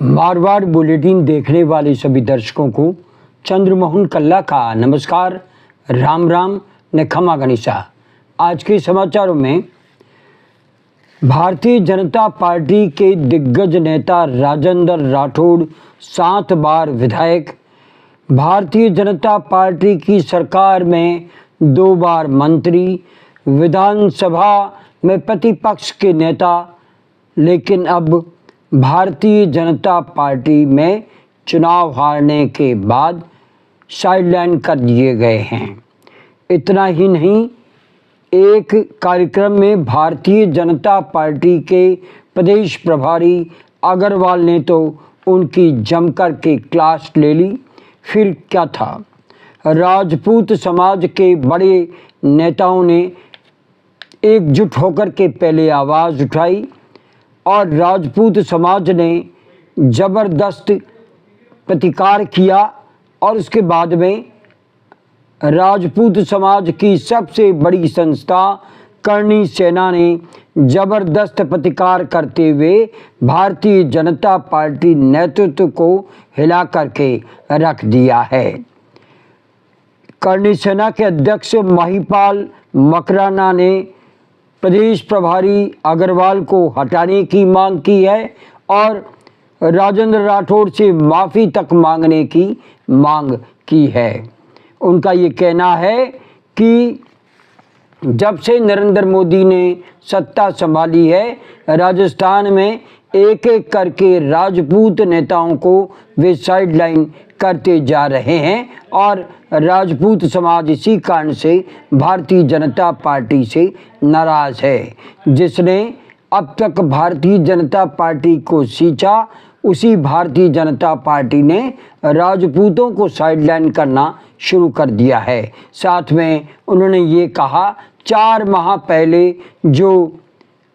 Marwar bulletin देखने वाले सभी दर्शकों को चंद्रमोहन कल्ला का नमस्कार, राम राम ने खमा गणिसा। आज के समाचारों में भारतीय जनता पार्टी के दिग्गज नेता राजेंद्र राठौड़ 7 बार विधायक, भारतीय जनता पार्टी की सरकार में 2 बार मंत्री, विधानसभा में प्रतिपक्ष के नेता, लेकिन अब भारतीय जनता पार्टी में चुनाव हारने के बाद साइडलाइन कर दिए गए हैं। इतना ही नहीं, एक कार्यक्रम में भारतीय जनता पार्टी के प्रदेश प्रभारी अग्रवाल ने तो उनकी जमकर के क्लास ले ली। फिर क्या था, राजपूत समाज के बड़े नेताओं ने एकजुट होकर के पहले आवाज़ उठाई और राजपूत समाज ने ज़बरदस्त प्रतिकार किया और उसके बाद में राजपूत समाज की सबसे बड़ी संस्था करणी सेना ने ज़बरदस्त प्रतिकार करते हुए भारतीय जनता पार्टी नेतृत्व को हिला करके रख दिया है। करणी सेना के अध्यक्ष महिपाल मकराना ने प्रदेश प्रभारी अग्रवाल को हटाने की मांग की है और राजेंद्र राठौड़ से माफ़ी तक मांगने की मांग की है। उनका ये कहना है कि जब से नरेंद्र मोदी ने सत्ता संभाली है, राजस्थान में एक एक करके राजपूत नेताओं को वे साइडलाइन करते जा रहे हैं और राजपूत समाज इसी कारण से भारतीय जनता पार्टी से नाराज़ है। जिसने अब तक भारतीय जनता पार्टी को सींचा, उसी भारतीय जनता पार्टी ने राजपूतों को साइडलाइन करना शुरू कर दिया है। साथ में उन्होंने ये कहा, 4 माह पहले जो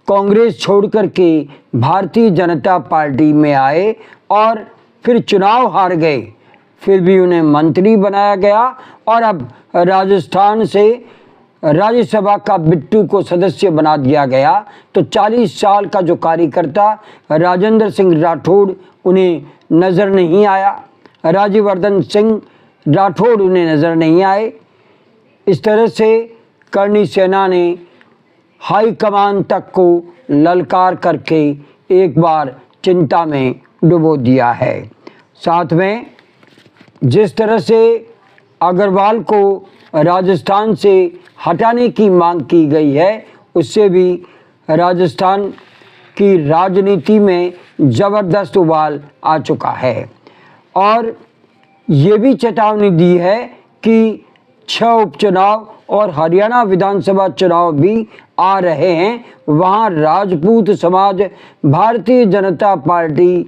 कांग्रेस छोड़कर के भारतीय जनता पार्टी में आए और फिर चुनाव हार गए, फिर भी उन्हें मंत्री बनाया गया और अब राजस्थान से राज्यसभा का बिट्टू को सदस्य बना दिया गया। तो 40 साल का जो कार्यकर्ता राजेंद्र सिंह राठौड़ उन्हें नज़र नहीं आया, राज्यवर्धन सिंह राठौड़ उन्हें नज़र नहीं आए। इस तरह से करणी सेना ने हाई कमान तक को ललकार करके एक बार चिंता में डुबो दिया है। साथ में जिस तरह से अग्रवाल को राजस्थान से हटाने की मांग की गई है, उससे भी राजस्थान की राजनीति में ज़बरदस्त उबाल आ चुका है और ये भी चेतावनी दी है कि 6 उपचुनाव और हरियाणा विधानसभा चुनाव भी आ रहे हैं, वहाँ राजपूत समाज भारतीय जनता पार्टी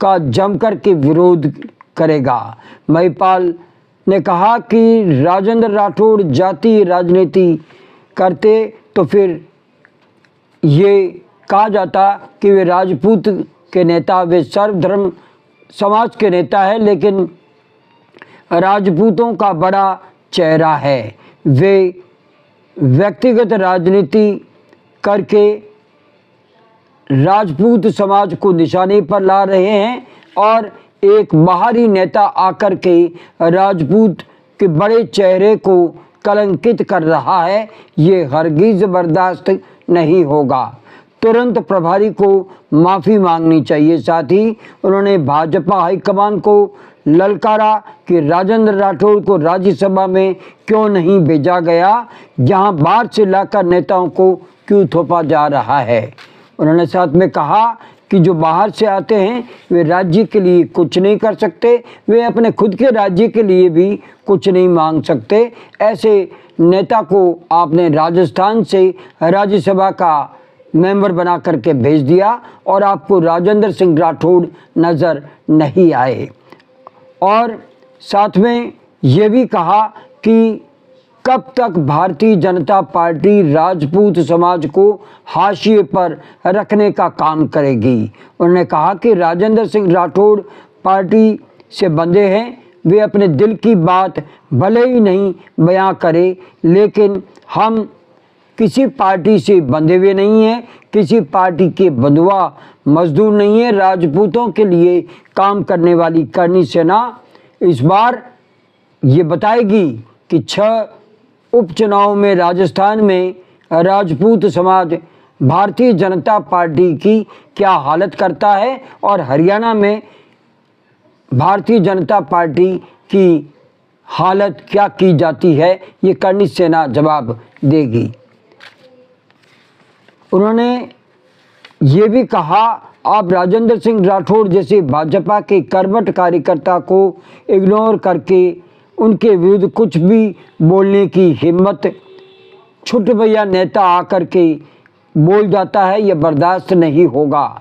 का जमकर के विरोध करेगा। महिपाल ने कहा कि राजेंद्र राठौड़ जातीय राजनीति करते तो फिर ये कहा जाता कि वे राजपूत के नेता, वे सर्वधर्म समाज के नेता है, लेकिन राजपूतों का बड़ा चेहरा है। वे व्यक्तिगत राजनीति करके राजपूत समाज को निशाने पर ला रहे हैं और एक बाहरी नेता आकर के राजपूत के बड़े चेहरे को कलंकित कर रहा है। ये हरगिज़ बर्दाश्त नहीं होगा। तुरंत प्रभारी को माफ़ी मांगनी चाहिए। साथ ही उन्होंने भाजपा हाईकमान को ललकारा कि राजेंद्र राठौड़ को राज्यसभा में क्यों नहीं भेजा गया, जहां बाहर से लाकर नेताओं को क्यों थोपा जा रहा है। उन्होंने साथ में कहा कि जो बाहर से आते हैं वे राज्य के लिए कुछ नहीं कर सकते, वे अपने खुद के राज्य के लिए भी कुछ नहीं मांग सकते। ऐसे नेता को आपने राजस्थान से राज्यसभा का मेंबर बना करके भेज दिया और आपको राजेंद्र सिंह राठौड़ नज़र नहीं आए। और साथ में ये भी कहा कि कब तक भारतीय जनता पार्टी राजपूत समाज को हाशिए पर रखने का काम करेगी। उन्होंने कहा कि राजेंद्र सिंह राठौड़ पार्टी से बंधे हैं, वे अपने दिल की बात भले ही नहीं बयां करें, लेकिन हम किसी पार्टी से बंधे हुए नहीं है, किसी पार्टी के बंधुआ मजदूर नहीं है। राजपूतों के लिए काम करने वाली करणी सेना इस बार ये बताएगी कि 6 उपचुनाव में राजस्थान में राजपूत समाज भारतीय जनता पार्टी की क्या हालत करता है और हरियाणा में भारतीय जनता पार्टी की हालत क्या की जाती है, ये करणी सेना जवाब देगी। उन्होंने ये भी कहा, आप राजेंद्र सिंह राठौड़ जैसे भाजपा के कर्मठ कार्यकर्ता को इग्नोर करके उनके विरुद्ध कुछ भी बोलने की हिम्मत छुटभैया नेता आकर के बोल जाता है, यह बर्दाश्त नहीं होगा।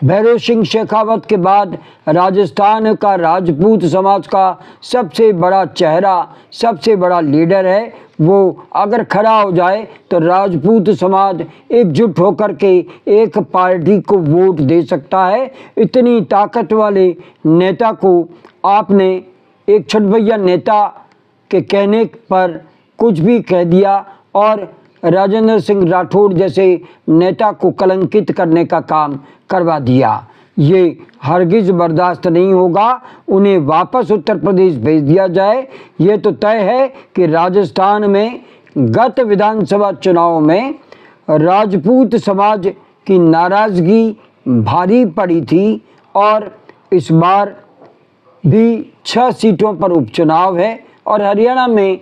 भैरव सिंह शेखावत के बाद राजस्थान का राजपूत समाज का सबसे बड़ा चेहरा, सबसे बड़ा लीडर है। वो अगर खड़ा हो जाए तो राजपूत समाज एकजुट होकर के एक पार्टी को वोट दे सकता है। इतनी ताकत वाले नेता को आपने एक छुटभैया नेता के कहने पर कुछ भी कह दिया और राजेंद्र सिंह राठौड़ जैसे नेता को कलंकित करने का काम करवा दिया। ये हरगिज बर्दाश्त नहीं होगा। उन्हें वापस उत्तर प्रदेश भेज दिया जाए। ये तो तय है कि राजस्थान में गत विधानसभा चुनाव में राजपूत समाज की नाराजगी भारी पड़ी थी और इस बार भी 6 सीटों पर उपचुनाव है और हरियाणा में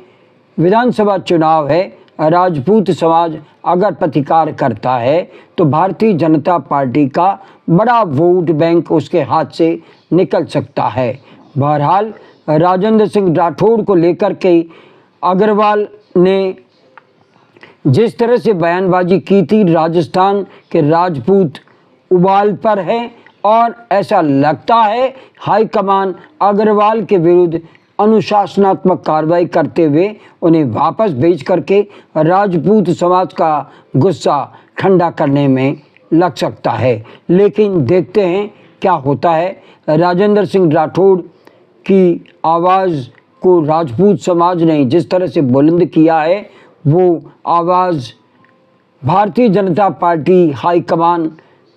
विधानसभा चुनाव है। राजपूत समाज अगर प्रतिकार करता है तो भारतीय जनता पार्टी का बड़ा वोट बैंक उसके हाथ से निकल सकता है। बहरहाल राजेंद्र सिंह राठौड़ को लेकर के अग्रवाल ने जिस तरह से बयानबाजी की थी, राजस्थान के राजपूत उबाल पर है और ऐसा लगता है हाईकमान अग्रवाल के विरुद्ध अनुशासनात्मक कार्रवाई करते हुए उन्हें वापस भेज करके राजपूत समाज का गुस्सा ठंडा करने में लग सकता है। लेकिन देखते हैं क्या होता है। राजेंद्र सिंह राठौड़ की आवाज़ को राजपूत समाज ने जिस तरह से बुलंद किया है, वो आवाज़ भारतीय जनता पार्टी हाईकमान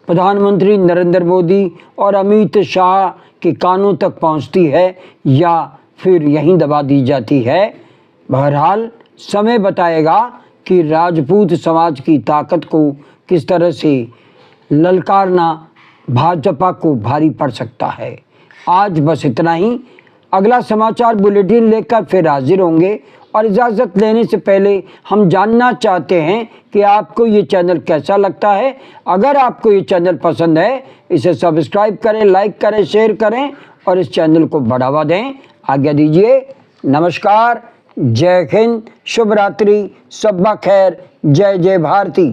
प्रधानमंत्री नरेंद्र मोदी और अमित शाह के कानों तक पहुंचती है या फिर यहीं दबा दी जाती है। बहरहाल समय बताएगा कि राजपूत समाज की ताकत को किस तरह से ललकारना भाजपा को भारी पड़ सकता है। आज बस इतना ही। अगला समाचार बुलेटिन लेकर फिर हाजिर होंगे और इजाज़त लेने से पहले हम जानना चाहते हैं कि आपको ये चैनल कैसा लगता है। अगर आपको ये चैनल पसंद है, इसे सब्सक्राइब करें, लाइक करें, शेयर करें और इस चैनल को बढ़ावा दें। आज्ञा दीजिए। नमस्कार, जय हिंद, शुभ रात्रि, सब्बा खैर, जय जय भारती।